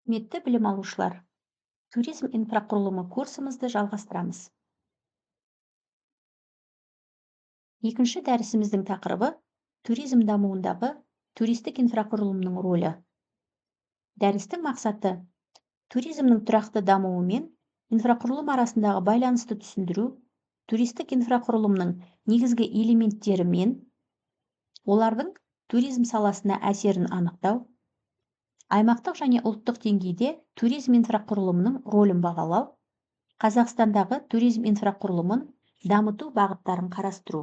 Құрметті білім алушылар, туризм инфрақұрылымы курсымызды жалғастырамыз. Екінші дәрісіміздің тақырыбы туризм дамуындағы туристік инфрақұрылымның рөлі. Дәрістің мақсаты туризмнің тұрақты дамуы мен инфрақұрылым арасындағы байланысты түсіндіру, туристік инфрақұрылымның негізгі элементтері мен олардың туризм саласына әсерін анықтау, аймақтық және ұлттық деңгейде туризм инфрақұрылымының рөлін бағалау, Қазақстандағы туризм инфрақұрылымын дамыту бағыттарын қарастыру.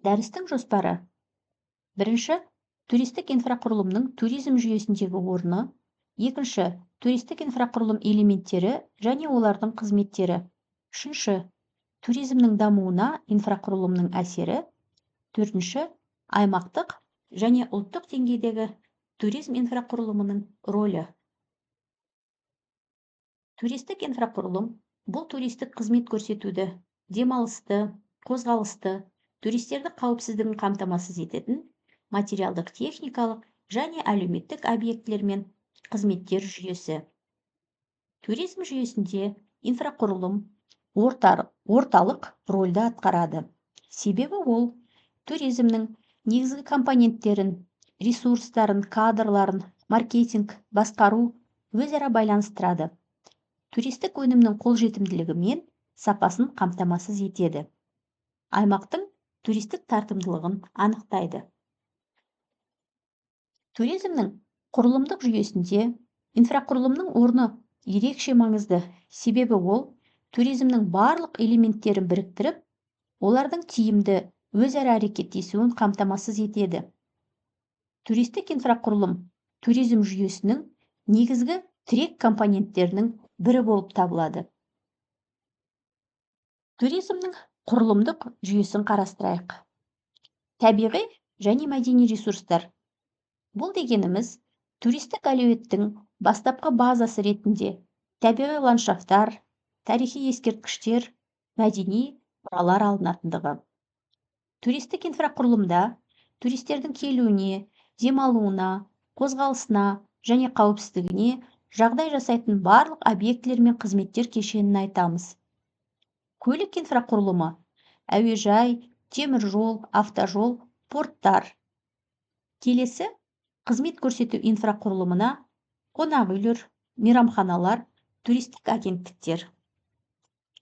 Дәрістің жоспары: бірінші, туристік инфрақұрылымның туризм жүйесіндегі орны. Екінші, туристік инфрақұрылым элементтері және олардың қызметтері. Үшінші, туризмнің дамуына инфрақұрылымның әсері. Төртінші, аймақтық және ұлттық деңгейдегі туризм инфрақұрылымының рөлі. Туристік инфрақұрылым бұл туристік қызмет көрсетуді, демалысты, қозғалысты, туристерді қауіпсіздігін қамтамасыз ететін материалдық, техникалық және әлеуметтік объектілер мен қызметтер жүйесі. Туризм жүйесінде инфрақұрылым орталық рөлді атқарады. Себебі ол туризмнің негізгі компоненттерін, ресурстарын, кадрларын, маркетинг, басқару өзара байланыстырады. Туристік өнімнің қолжетімділігі мен сапасын қамтамасыз етеді. Аймақтың туристік тартымдылығын анықтайды. Туризмнің құрылымдық жүйесінде инфрақұрылымның орны ерекше маңызды, себебі ол туризмнің барлық элементтерін біріктіріп, олардың тиімді өзара әрекеттесуін қамтамасыз етеді. Туристік инфрақұрылым туризм жүйесінің негізгі тірек компоненттерінің бірі болып табылады. Туризмнің құрылымдық жүйесін қарастырайық. Табиғи және мәдени ресурстар. Бұл дегеніміз туристік әлеуеттің бастапқы базасы ретінде табиғи ландшафтар, тарихи ескерткіштер, мәдени мұралар алынатындығы. Туристік инфрақұрылымда туристердің келуіне, демалуына, қозғалысына және қауіпсіздігіне жағдай жасайтын барлық объектілер мен қызметтер кешенін айтамыз. Көлік инфрақұрылымы: әуежай, теміржол, автожол, порттар. Келесі, қызмет көрсету инфрақұрылымына қонақ үйлер, мейрамханалар, туристік агенттіктер.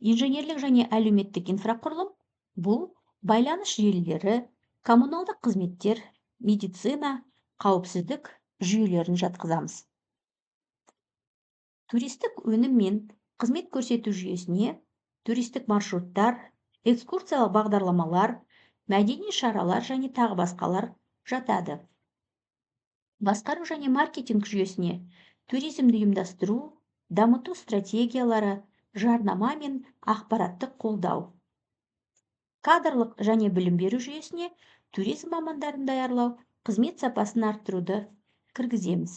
Инженерлік және әлеуметтік инфрақұрылым бұл байланыс желілері, коммуналдық қызметтер, медицина, қауіпсіздік жүйелерін жатқызамыз. Туристік өнім мен қызмет көрсету жүйесіне туристік маршруттар, экскурсиялық бағдарламалар, мәдени шаралар және тағы басқалар жатады. Басқару және маркетинг жүйесіне туризмді ұйымдастыру, дамыту стратегиялары, жарнама мен ақпараттық қолдау. Кадрлық және білім беру жүйесіне туризм мамандарын даярлау, қызмет сапасын арттыруды кіргіземіз.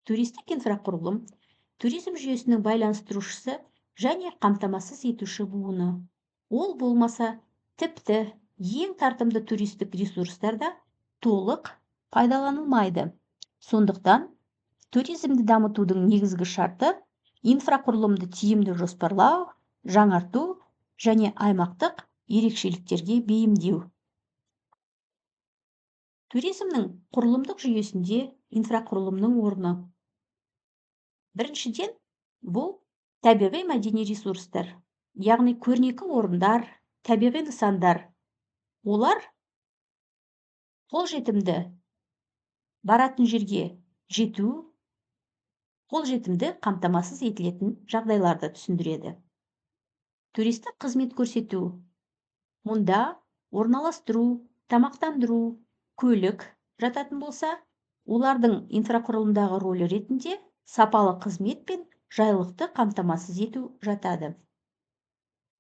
Туристік инфрақұрылым туризм жүйесінің байланыстырушысы және қамтамасыз етуші буыны. Ол болмаса, тіпті ең тартымды туристік ресурстарда толық пайдаланылмайды. Сондықтан, туризмді дамытудың негізгі шарты инфрақұрылымды тиімді жоспарлау, жаңарту және аймақтық ерекшеліктерге бейімдеу. Туризмнің құрылымдық жүйесінде инфрақұрылымның орны. Біріншіден, бұл табиғи мәдени ресурстар, яғни көрнекі орындар, табиғи нысандар. Олар қолжетімді баратын жерге жету, қолжетімді қамтамасыз етілетін жағдайларды түсіндіреді. Туристік қызмет көрсету. Мұнда орналастыру, тамақтандыру, көлік жататын болса, олардың инфрақұрылымдағы рөлі ретінде сапалы қызмет пен жайлылықты қамтамасыз ету жатады.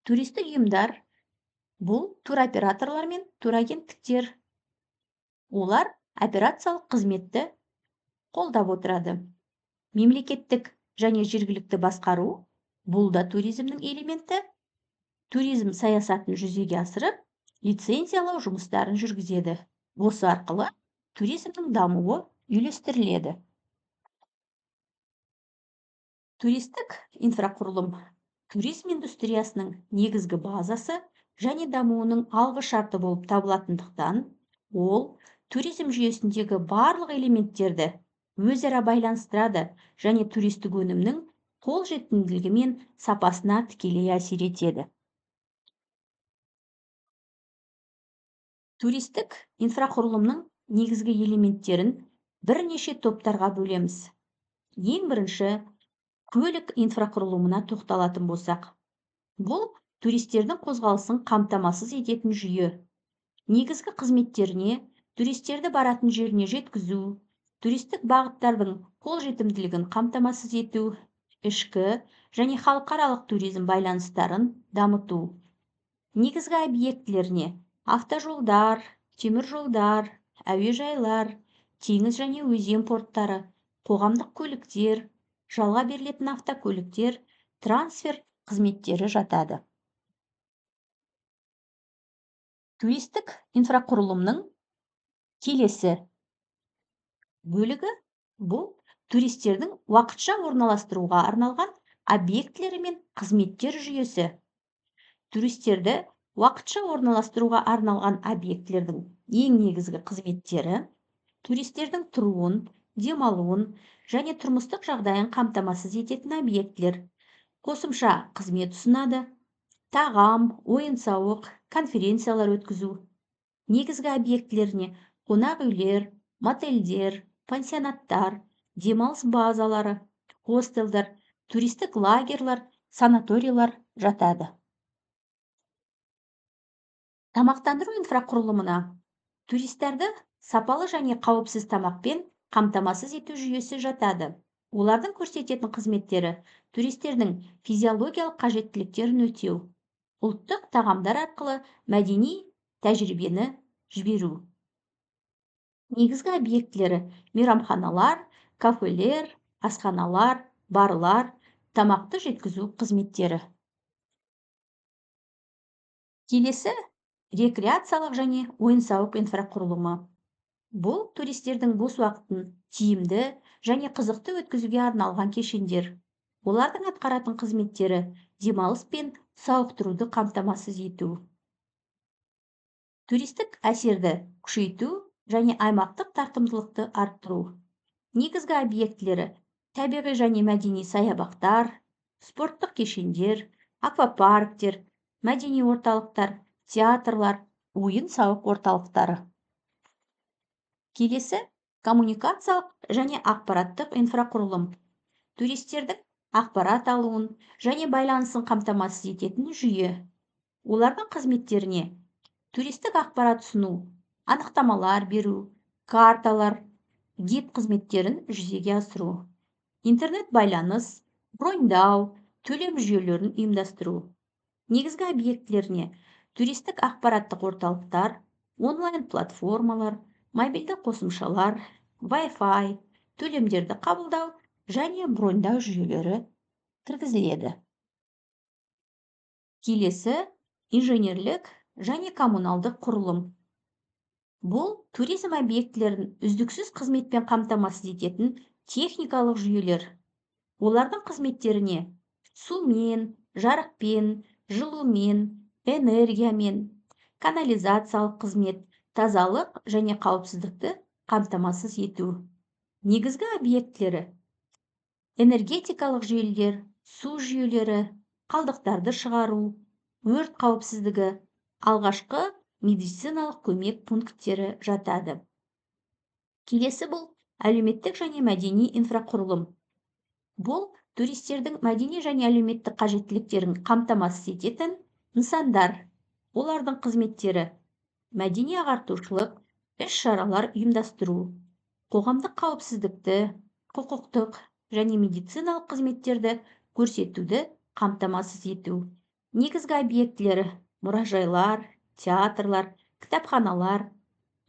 Туристік ұйымдар бұл туроператорлар мен турагенттіктер. Олар операциялық қызметті қолдап отырады. Мемлекеттік және жергілікті басқару бұл да туризмнің элементі. Туризм саясатын жүзеге асырып, лицензиялау жұмыстарын жүргізеді. Осы арқылы туризмнің дамуы үйлестіріледі. Туристік инфрақұрылым туризм индустриясының негізгі базасы және дамуының алғышарты болып табылатындықтан, ол туризм жүйесіндегі барлық элементтерді өзара байланыстырады және туристік өнімнің қолжетімділігі мен сапасына тікелей әсер етеді. Туристік инфрақұрылымның негізгі элементтерін бірнеше топтарға бөлеміз. Ең бірінші, көлік инфрақұрылымына тоқталатын болсақ, бұл туристердің қозғалысын қамтамасыз ететін жүйе. Негізгі қызметтеріне туристерді баратын жеріне жеткізу, туристік бағыттардың қолжетімділігін қамтамасыз ету, ішкі және халықаралық туризм байланыстарын дамыту. Негізгі объектілеріне автожолдар, теміржолдар, әуежайлар, теңіз және өзен порттары, қоғамдық көліктер, жалға берілетін автокөліктер, трансфер қызметтері жатады. Туристік инфрақұрылымның келесі бөлігі бұл туристердің уақытша орналастыруға арналған объектілері мен қызметтер жүйесі. Туристерді уақытша орналастыруға арналған объектілердің ең негізгі қызметтері туристердің тұруын, демалуын және тұрмыстық жағдайын қамтамасыз ететін объектілер. Қосымша қызмет ұсынады: тағам, ойын-сауық, конференциялар өткізу. Негізгі объектілеріне қонақ үйлер, мотельдер, пансионаттар, демалыс базалары, хостелдар, туристік лагерлар, санаторийлар жатады. Тамақтандыру инфрақұрылымына туристерді сапалы және қауіпсіз тамақпен қамтамасыз ету жүйесі жатады. Олардың көрсететін қызметтері туристердің физиологиялық қажеттіліктерін өтеу, ұлттық тағамдар арқылы мәдени тәжірибені жіберу. Негізгі объектілері мейрамханалар, кафелер, асханалар, барлар, тамақты жеткізу қызметтері. Келесі рекреациялық және ойын-сауық инфрақұрылымы. Бұл туристердің бос уақытын тиімді және қызықты өткізуге арналған кешендер. Олардың атқаратын қызметтері демалыс пен сауықтыруды қамтамасыз ету. Туристік әсерді күшейту және аймақтық тартымдылықты арттыру. Негізгі объектілері табиғи және мәдени саябақтар, спорттық кешендер, аквапарктер, мәдени орталықтар, театрлар, ойын-сауық орталықтары. Келесі коммуникациялық және ақпараттық инфрақұрылым. Туристердің ақпарат алуын және байланысын қамтамасыз ететін жүйе. Олардың қызметтеріне туристік ақпарат ұсыну, анықтамалар беру, карталар, гид қызметтерін жүзеге асыру. Интернет байланыс, броньдау, төлем жүйелерін ұйымдастыру. Негізгі объектілеріне туристік ақпараттық орталықтар, онлайн платформалар, мобильді қосымшалар, Wi-Fi, төлемдерді қабылдау және броньдау жүйелері кіргізіледі. Келесі инженерлік және коммуналдық құрылым. Бұл туризм объектілерін үздіксіз қызметпен қамтамасыз ететін техникалық жүйелер. Олардың қызметтеріне сумен, жарықпен, жылумен, энергиямен, канализациялық қызмет, тазалық және қауіпсіздікті қамтамасыз ету. Негізгі объектілері энергетикалық жүйелер, су жүйелері, қалдықтарды шығару, өрт қауіпсіздігі, алғашқы медициналық көмек пункттері жатады. Келесі бұл әлеуметтік және мәдени инфрақұрылым. Бұл туристердің мәдени және әлеуметтік қажеттіліктерін қамтамасыз ететін нысандар. Олардың қызметтері мәдени ағартушылық іс-шаралар ұйымдастыру, қоғамдық қауіпсіздікті, құқықтық және медициналық қызметтерді көрсетуді қамтамасыз ету. Негізгі объектілері мұражайлар, театрлар, кітапханалар,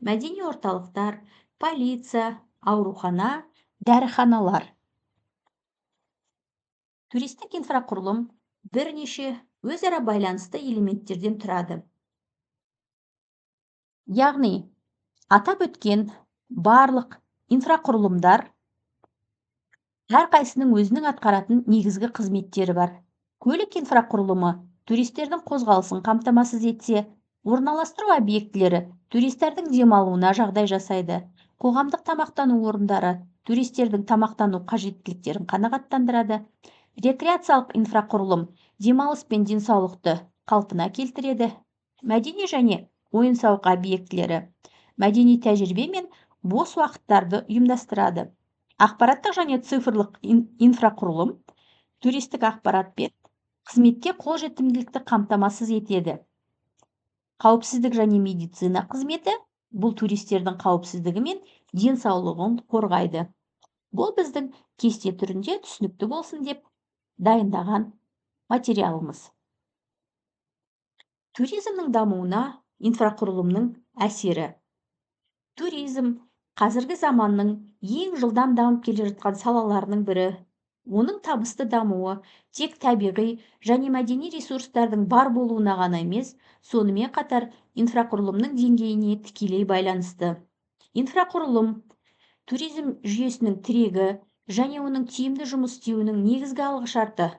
мәдени орталықтар, полиция, аурухана, дәріханалар. Туристік инфрақұрылым бірнеше өзара байланысты элементтерден тұрады. Яғни, атап өткен барлық инфрақұрылымдар Әрқайсының өзінің атқаратын негізгі қызметтері бар. Көлік инфрақұрылымы туристердің қозғалысын қамтамасыз етсе, орналастыру объектілері туристердің демалуына жағдай жасайды. Қоғамдық тамақтану орындары туристердің тамақтану қажеттіліктерін қанағаттандырады. Рекреациялық инфрақұрылым демалыс пен денсаулықты қалпына келтіреді. Мәдени және ойын-сауық объектілері мәдени тәжірибе мен бос уақыттарды ұйымдастырады. Ақпараттық және цифрлық инфрақұрылым туристік ақпарат пен қызметке қолжетімділікті қамтамасыз етеді. Қауіпсіздік және медицина қызметі бұл туристердің қауіпсіздігі мен денсаулығын қорғайды. Бұл біздің кесте түрінде түсінікті болсын деп дайындаған материалымыз. Туризмнің дамуына инфрақұрылымның әсері. Туризм қазіргі заманның ең жылдам дамып келе жатқан салаларының бірі. Оның табысты дамуы тек табиғи және мәдени ресурстардың бар болуына ғана емес, сонымен қатар инфрақұрылымның деңгейіне тікелей байланысты. Инфрақұрылым туризм жүйесінің тірегі және оның тиімді жұмыс істеуінің негізгі алғышарты.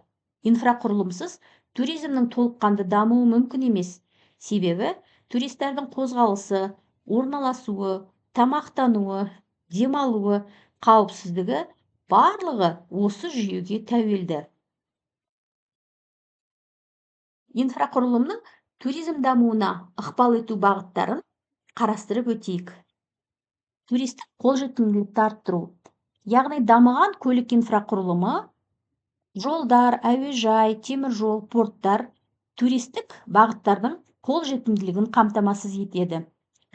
Инфрақұрылымсыз туризмнің толыққанды дамуы мүмкін емес. Себебі туристердің қозғалысы, орналасуы, тамақтануы, демалуы, қауіпсіздігі барлығы осы жүйеге тәуелді. Инфрақұрылымның туризм дамуына ықпал ету бағыттарын қарастырып өтейік. Туристік қолжетімділікті арттыру, яғни дамыған көлік инфрақұрылымы, жолдар, әуежай, теміржол, порттар туристік бағыттардың қолжетімділігін қамтамасыз етеді.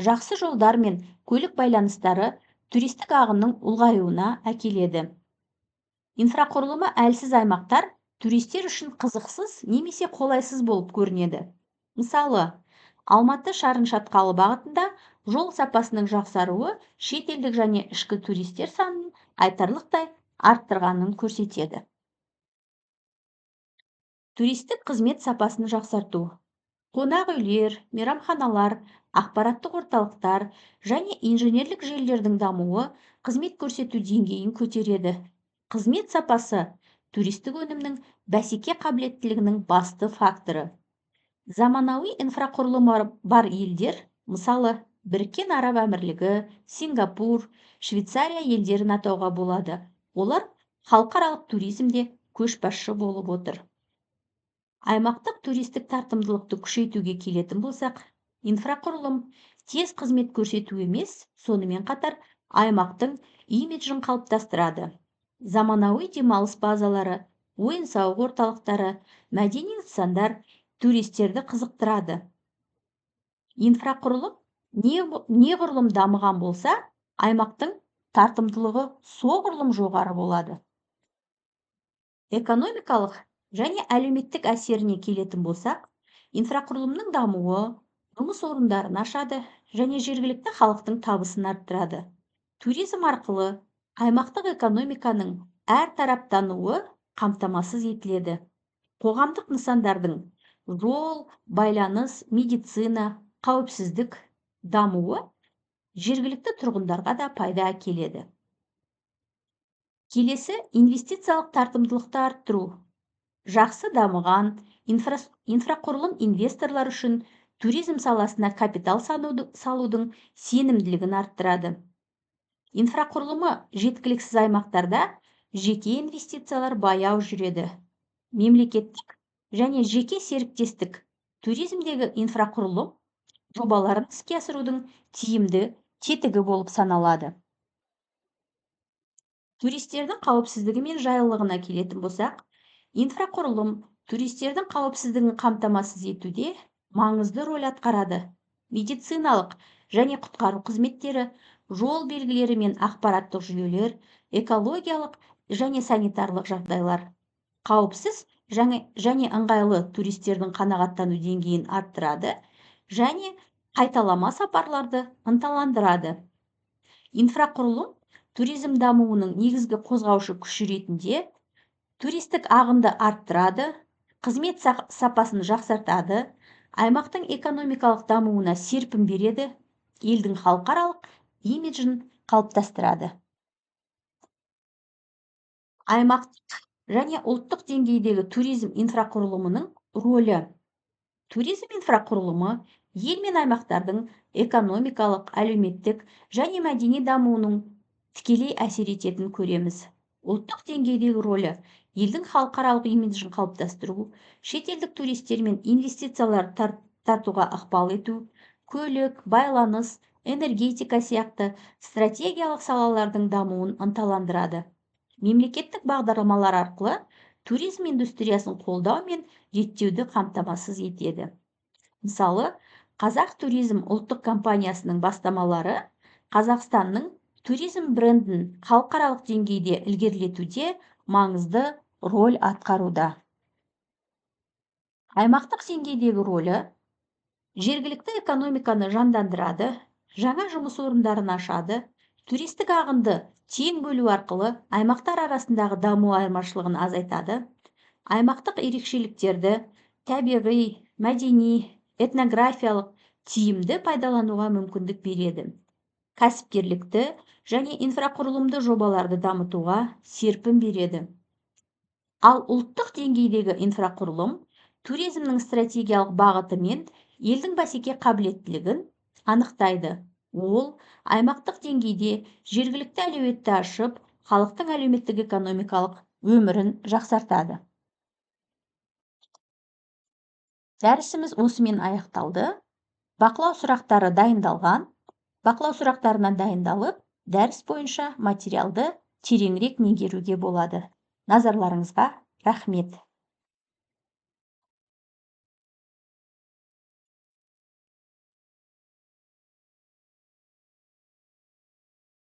Жақсы жолдар мен көлік байланыстары туристік ағынның ұлғаюына әкеледі. Инфрақұрылымы әлсіз аймақтар туристер үшін қызықсыз немесе қолайсыз болып көрінеді. Мысалы, Алматы Шарын шатқалы бағытында жол сапасының жақсаруы шетелдік және ішкі туристер санын айтарлықтай арттырғанын көрсетеді. Туристік қызмет сапасын жақсарту. Қонақ үйлер, мейрамханалар, ақпараттық орталықтар және инженерлік желілердің дамуы қызмет көрсету деңгейін көтереді. Қызмет сапасы туристік өнімнің бәсеке қабілеттілігінің басты факторы. Заманауи инфрақұрылымы бар елдер, мысалы, Біріккен Араб Әмірлігі, Сингапур, Швейцария елдерін атауға болады. Олар халықаралық туризмде көшбасшы болып отыр. Аймақтық туристік тартымдылықты күшейтуге келетін болсақ, инфрақұрылым тез қызмет көрсету емес, сонымен қатар аймақтың имиджін қалыптастырады. Заманауи демалыс базалары, ойын-сауық орталықтары, мәдени нысандар туристерді қызықтырады. Инфрақұрылым неғұрлым дамыған болса, аймақтың тартымдылығы соғұрлым жоғары болады. Экономикалық және әлеуметтік әсеріне келетін болсақ, инфрақұрылымның дамуы жұмыс орындарын ашады және жергілікті халықтың табысын арттырады. Туризм арқылы аймақтық экономиканың әртараптануы қамтамасыз етіледі. Қоғамдық нысандардың жол, байланыс, медицина, қауіпсіздік дамуы жергілікті тұрғындарға да пайда әкеледі. Келесі инвестициялық тартымдылықты арттыру. Жақсы дамыған инфрақұрылым инвесторлар үшін туризм саласына капитал салудың сенімділігін арттырады. Инфрақұрылымы жеткіліксіз аймақтарда жеке инвестициялар баяу жүреді. Мемлекеттік және жеке серіктестік туризмдегі инфрақұрылым жобаларын іске асырудың тиімді тетігі болып саналады. Туристердің қауіпсіздігі мен жайлылығына келетін болсақ, инфрақұрылым туристердің қауіпсіздігін қамтамасыз етуде маңызды рөл атқарады. Медициналық және құтқару қызметтері, жол белгілері мен ақпараттық жүйелер, экологиялық және санитарлық жағдайлар. Қауіпсіз және ыңғайлы туристердің қанағаттану деңгейін арттырады және қайталама сапарларды ынталандырады. Инфрақұрылым туризм дамуының негізгі қозғаушы күші ретінде туристік ағынды арттырады, қызмет сапасын жақсартады, аймақтың экономикалық дамуына серпін береді, елдің халықаралық имиджін қалыптастырады. Аймақтық және ұлттық деңгейдегі туризм инфрақұрылымының рөлі. Туризм инфрақұрылымы ел мен аймақтардың экономикалық, әлеуметтік және мәдени дамуының тікелей әсер ететінін көреміз. Ұлттық деңгейдегі рөлі елдің халықаралық имиджін қалыптастыру, шетелдік туристер мен инвестициялар тартуға ықпал ету, көлік, байланыс, энергетика сияқты стратегиялық салалардың дамуын ынталандырады. Мемлекеттік бағдарламалар арқылы туризм индустриясын қолдау мен реттеуді қамтамасыз етеді. Мысалы, Қазақ туризм ұлттық компаниясының бастамалары Қазақстанның туризм брендін халықаралық деңгейде ілгерілетуде маңызды роль атқаруда. Аймақтық деңгейдегі рөлі жергілікті экономиканы жандандырады, жаңа жұмыс орындарын ашады, туристік ағынды тең бөлу арқылы аймақтар арасындағы даму айырмашылығын азайтады, аймақтық ерекшеліктерді табиғи, мәдени, этнографиялық тиімді пайдалануға мүмкіндік береді. Кәсіпкерлікті және инфрақұрылымды жобаларды дамытуға серпін береді. Ал ұлттық деңгейдегі инфрақұрылым туризмнің стратегиялық бағыты мен елдің бәсеке қабілеттілігін анықтайды. Ол аймақтық деңгейде жергілікті әлеуетті ашып, халықтың әлеуметтік экономикалық өмірін жақсартады. Дәрісіміз осымен аяқталды. Бақылау сұрақтары дайындалған. Бақылау сұрақтарынан дайындалып, дәріс бойынша материалды тереңірек меңгеруге болады. Назарларыңызға рахмет.